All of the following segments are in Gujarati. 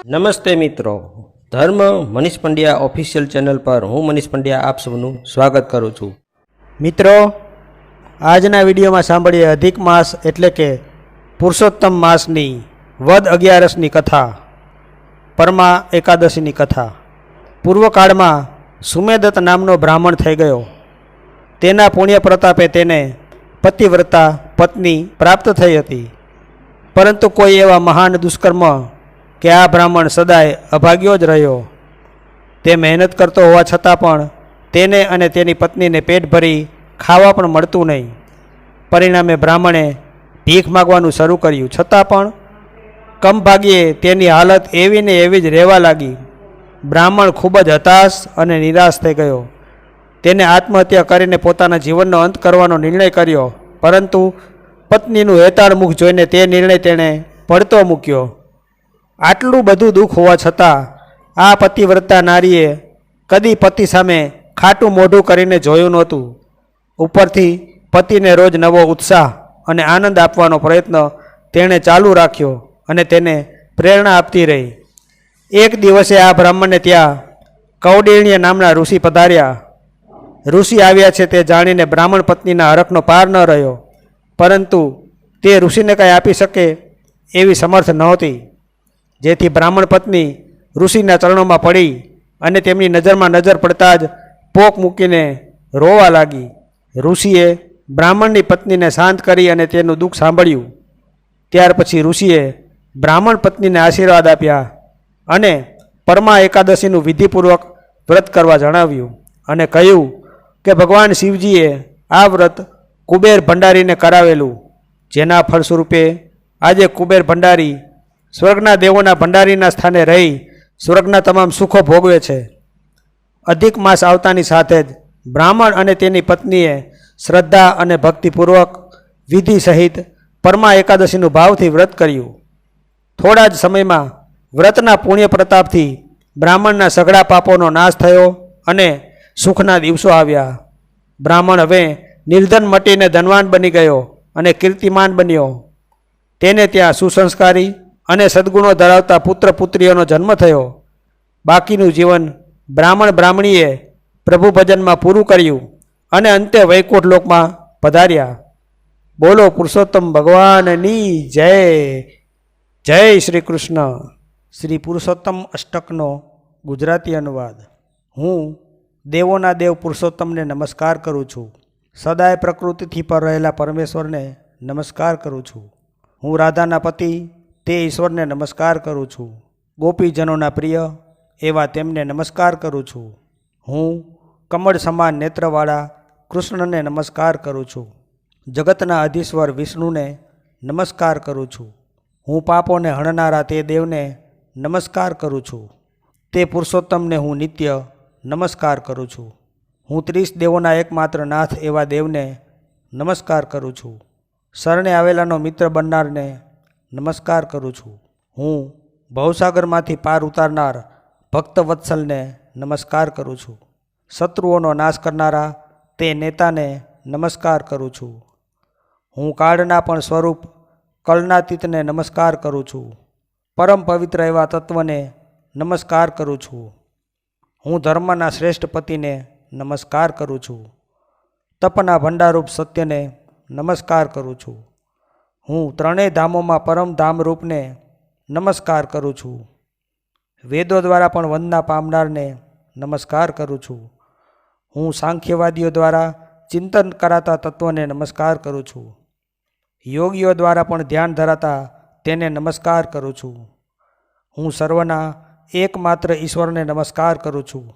નમસ્તે મિત્રો, ધર્મ મનીષ પંડ્યા ઓફિશિયલ ચેનલ પર હું મનીષ પંડ્યા આપ સૌનું સ્વાગત કરું છું. મિત્રો, આજના વિડીયોમાં સાંભળીએ અધિક માસ એટલે કે પુરુષોત્તમ માસની વદ 11ની કથા, પરમા એકાદશીની કથા. પૂર્વકાળમાં સુમેદત્ત નામનો બ્રાહ્મણ થઈ ગયો. તેના પુણ્ય પ્રતાપે તેને પતિવ્રતા પત્ની પ્રાપ્ત થઈ હતી. પરંતુ કોઈ એવા મહાન દુષ્કર્મ કે આ બ્રાહ્મણ સદાય અભાગ્યો જ રહ્યો. તે મહેનત કરતો હોવા છતાં પણ તેને અને તેની પત્નીને પેટ ભરી ખાવા પણ મળતું નહીં. પરિણામે બ્રાહ્મણે ભીખ માગવાનું શરૂ કર્યું, છતાં પણ કમભાગ્યે તેની હાલત એવી ને એવી જ રહેવા લાગી. બ્રાહ્મણ ખૂબ જ હતાશ અને નિરાશ થઈ ગયો. તેને આત્મહત્યા કરીને પોતાના જીવનનો અંત કરવાનો નિર્ણય કર્યો. પરંતુ પત્નીનું હેતાળ મુખ જોઈને તે નિર્ણય તેણે પડતો મૂક્યો. આટલું બધું દુઃખ હોવા છતાં આ પતિવ્રતા નારીએ કદી પતિ સામે ખાટું મોઢું કરીને જોયું નહોતું. ઉપરથી પતિને રોજ નવો ઉત્સાહ અને આનંદ આપવાનો પ્રયત્ન તેણે ચાલુ રાખ્યો અને તેને પ્રેરણા આપતી રહી. એક દિવસે આ બ્રાહ્મણને ત્યાં કૌંડિન્ય નામના ઋષિ પધાર્યા. ઋષિ આવ્યા છે તે જાણીને બ્રાહ્મણ પત્નીના હરખનો પાર ન રહ્યો. પરંતુ તે ઋષિને કંઈ આપી શકે એવી સમર્થ નહોતી. જેથી બ્રાહ્મણ પત્ની ઋષિના ચરણોમાં પડી અને તેમની નજરમાં નજર પડતા જ પોક મૂકીને રોવા લાગી. ઋષિએ બ્રાહ્મણની પત્નીને શાંત કરી અને તેનું દુઃખ સાંભળ્યું. ત્યાર પછી ઋષિએ બ્રાહ્મણ પત્નીને આશીર્વાદ આપ્યા અને પરમા એકાદશીનું વિધિપૂર્વક વ્રત કરવા જણાવ્યું અને કહ્યું કે ભગવાન શિવજીએ આ વ્રત કુબેર ભંડારીને કરાવેલું, જેના ફળ સ્વરૂપે આજે કુબેર ભંડારી સ્વર્ગના દેવોના ભંડારીના સ્થાને રહી સ્વર્ગના તમામ સુખો ભોગવે છે. અધિક માસ આવતાની સાથે જ બ્રાહ્મણ અને તેની પત્નીએ શ્રદ્ધા અને ભક્તિપૂર્વક વિધિ સહિત પરમા એકાદશીનું ભાવથી વ્રત કર્યું. થોડા જ સમયમાં વ્રતના પુણ્ય પ્રતાપથી બ્રાહ્મણના સઘળા પાપોનો નાશ થયો અને સુખના દિવસો આવ્યા. બ્રાહ્મણ હવે નિર્ધન મટીને ધનવાન બની ગયો અને કીર્તિમાન બન્યો. તેને ત્યાં સુસંસ્કારી અને સદ્ગુણો ધરાવતા પુત્ર પુત્રીઓનો જન્મ થયો. બાકીનું જીવન બ્રાહ્મણ બ્રાહ્મણીએ પ્રભુ ભજનમાં પૂરું કર્યું અને અંતે વૈકુંઠ લોકમાં પધાર્યા. બોલો પુરુષોત્તમ ભગવાનની જય. જય શ્રી કૃષ્ણ. શ્રી પુરુષોત્તમ અષ્ટકનો ગુજરાતી અનુવાદ. હું દેવોના દેવ પુરુષોત્તમને નમસ્કાર કરું છું. સદાય પ્રકૃતિથી પર રહેલા પરમેશ્વરને નમસ્કાર કરું છું. હું રાધાના પતિ તે ઈશ્વરને નમસ્કાર કરું છું. ગોપીજનોના પ્રિય એવા તેમને નમસ્કાર કરું છું. હું કમળ સમાન નેત્રવાળા કૃષ્ણને નમસ્કાર કરું છું. જગતના અધીશ્વર વિષ્ણુને નમસ્કાર કરું છું. હું પાપોને હણનારા તે દેવને નમસ્કાર કરું છું. તે પુરુષોત્તમને હું નિત્ય નમસ્કાર કરું છું. હું 30 દેવોના એકમાત્ર નાથ એવા દેવને નમસ્કાર કરું છું. શરણે આવેલાનો મિત્ર બનનારને નમસ્કાર કરું છું. હું ભવસાગરમાંથી પાર ઉતારનાર ભક્ત વત્સલને નમસ્કાર કરું છું. શત્રુઓનો નાશ કરનારા તે નેતાને નમસ્કાર કરું છું. હું કાળના પણ સ્વરૂપ કલનાતીતને નમસ્કાર કરું છું. પરમ પવિત્ર એવા તત્વને નમસ્કાર કરું છું. હું ધર્મના શ્રેષ્ઠ પતિને નમસ્કાર કરું છું. તપના ભંડારૂપ સત્યને નમસ્કાર કરું છું. હું ત્રણેય ધામોમાં પરમ ધામરૂપને નમસ્કાર કરું છું. વેદો દ્વારા પણ વંદના પામનારને નમસ્કાર કરું છું. હું સાંખ્યવાદીઓ દ્વારા ચિંતન કરાતા તત્વને નમસ્કાર કરું છું. યોગીઓ દ્વારા પણ ધ્યાન ધરાતા તેને નમસ્કાર કરું છું. હું સર્વના એકમાત્ર ઈશ્વરને નમસ્કાર કરું છું.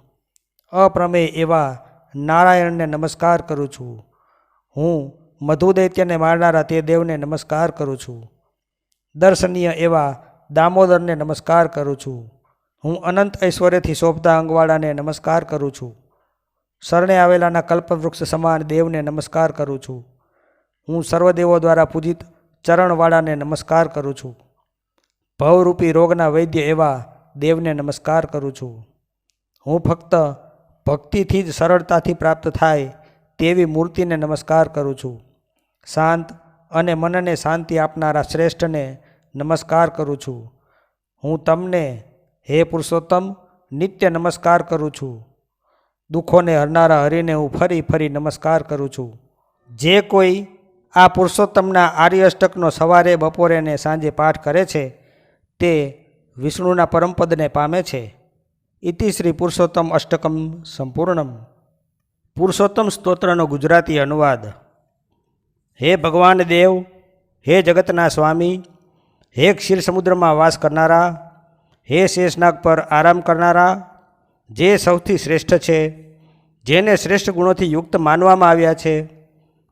અપ્રમેય એવા નારાયણને નમસ્કાર કરું છું. હું મધુદૈત્યને મારનારા તે દેવને નમસ્કાર કરું છું. દર્શનીય એવા દામોદરને નમસ્કાર કરું છું. હું અનંત ઐશ્વર્યથી શોભતા અંગવાળાને નમસ્કાર કરું છું. શરણે આવેલાના કલ્પવૃક્ષ સમાન દેવને નમસ્કાર કરું છું. હું સર્વદેવો દ્વારા પૂજિત ચરણવાળાને નમસ્કાર કરું છું. ભવરૂપી રોગના વૈદ્ય એવા દેવને નમસ્કાર કરું છું. હું ફક્ત ભક્તિથી જ સરળતાથી પ્રાપ્ત થાય તેવી મૂર્તિને નમસ્કાર કરું છું. શાંત અને મનને શાંતિ આપનારા શ્રેષ્ઠને નમસ્કાર કરું છું. હું તમને હે પુરુષોત્તમ, નિત્ય નમસ્કાર કરું છું. દુઃખોને હરનારા હરિને હું ફરી ફરી નમસ્કાર કરું છું. જે કોઈ આ પુરુષોત્તમના આર્ય અષ્ટકનો સવારે, બપોરે અને સાંજે પાઠ કરે છે તે વિષ્ણુના પરમપદને પામે છે. ઇતિ શ્રી પુરુષોત્તમ અષ્ટકમ સંપૂર્ણમ. પુરુષોત્તમ સ્તોત્રનો ગુજરાતી અનુવાદ. હે ભગવાન દેવ, હે જગતના સ્વામી, હે ક્ષીર સમુદ્રમાં વાસ કરનારા, હે શેષનાગ પર આરામ કરનારા, જે સૌથી શ્રેષ્ઠ છે, જેને શ્રેષ્ઠ ગુણોથી યુક્ત માનવામાં આવ્યા છે,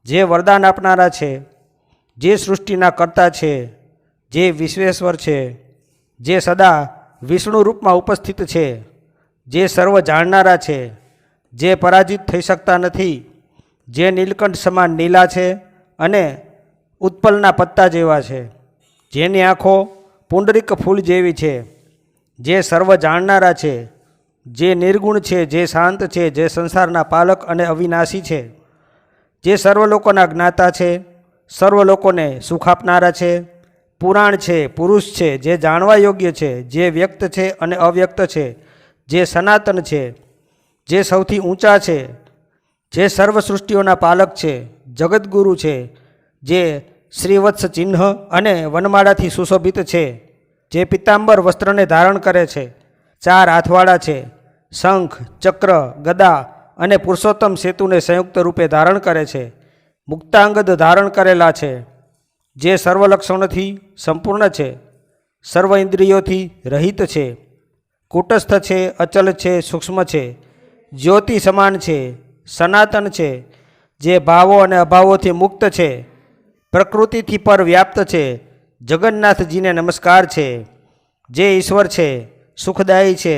જે વરદાન આપનારા છે, જે સૃષ્ટિના કર્તા છે, જે વિશ્વેશ્વર છે, જે સદા વિષ્ણુ રૂપમાં ઉપસ્થિત છે, જે સર્વ જાણનારા છે, જે પરાજિત થઈ શકતા નથી, જે નીલકંઠ સમાન નીલા છે અને ઉત્પલના પત્તા જેવા છે, જેની આંખો પુંડરીક ફૂલ જેવી છે, જે સર્વ જાણનારા છે, જે નિર્ગુણ છે, જે શાંત છે, જે સંસારના પાલક અને અવિનાશી છે, જે સર્વ લોકોના જ્ઞાતા છે, સર્વ લોકોને સુખ આપનારા છે, પુરાણ છે, પુરુષ છે, જે જાણવા યોગ્ય છે, જે વ્યક્ત છે અને અવ્યક્ત છે, જે સનાતન છે, જે સૌથી ઊંચા છે, જે સર્વ સૃષ્ટિઓના પાલક છે, જગતગુરુ છે, જે શ્રીવત્સ ચિહ્ન અને વનમાળાથી સુશોભિત છે, જે પિત્તાંબર વસ્ત્રને ધારણ કરે છે, 4 હાથવાળા છે, શંખ, ચક્ર, ગદા અને પુરુષોત્તમ સેતુને સંયુક્ત રૂપે ધારણ કરે છે, મુક્તાંગદ ધારણ કરેલા છે, જે સર્વ લક્ષણોથી સંપૂર્ણ છે, સર્વ ઇન્દ્રિયોથી રહિત છે, કુટસ્થ છે, અચલ છે, સૂક્ષ્મ છે, જ્યોતિ સમાન છે, સનાતન છે, જે ભાવો અને અભાવોથી મુક્ત છે, પ્રકૃતિથી પર વ્યાપ્ત છે, જગન્નાથજીને નમસ્કાર છે, જે ઈશ્વર છે, સુખદાયી છે,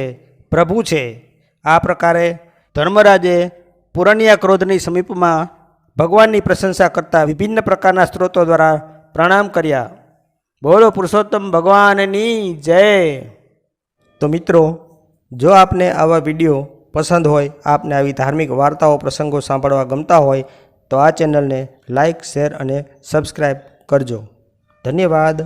પ્રભુ છે. આ પ્રકારે ધર્મરાજે પુરનિયા ક્રોધની સમીપમાં ભગવાનની પ્રશંસા કરતા વિભિન્ન પ્રકારના સ્ત્રોતો દ્વારા પ્રણામ કર્યા. બોલો પુરુષોત્તમ ભગવાનની જય. તો મિત્રો, જો આપને આવા વિડીયો પસંદ હોય, આપને આવી ધાર્મિક વાર્તાઓ, પ્રસંગો સાંભળવા ગમતા હોય તો આ ચેનલને લાઇક, શેર અને સબસ્ક્રાઈબ કરજો. ધન્યવાદ.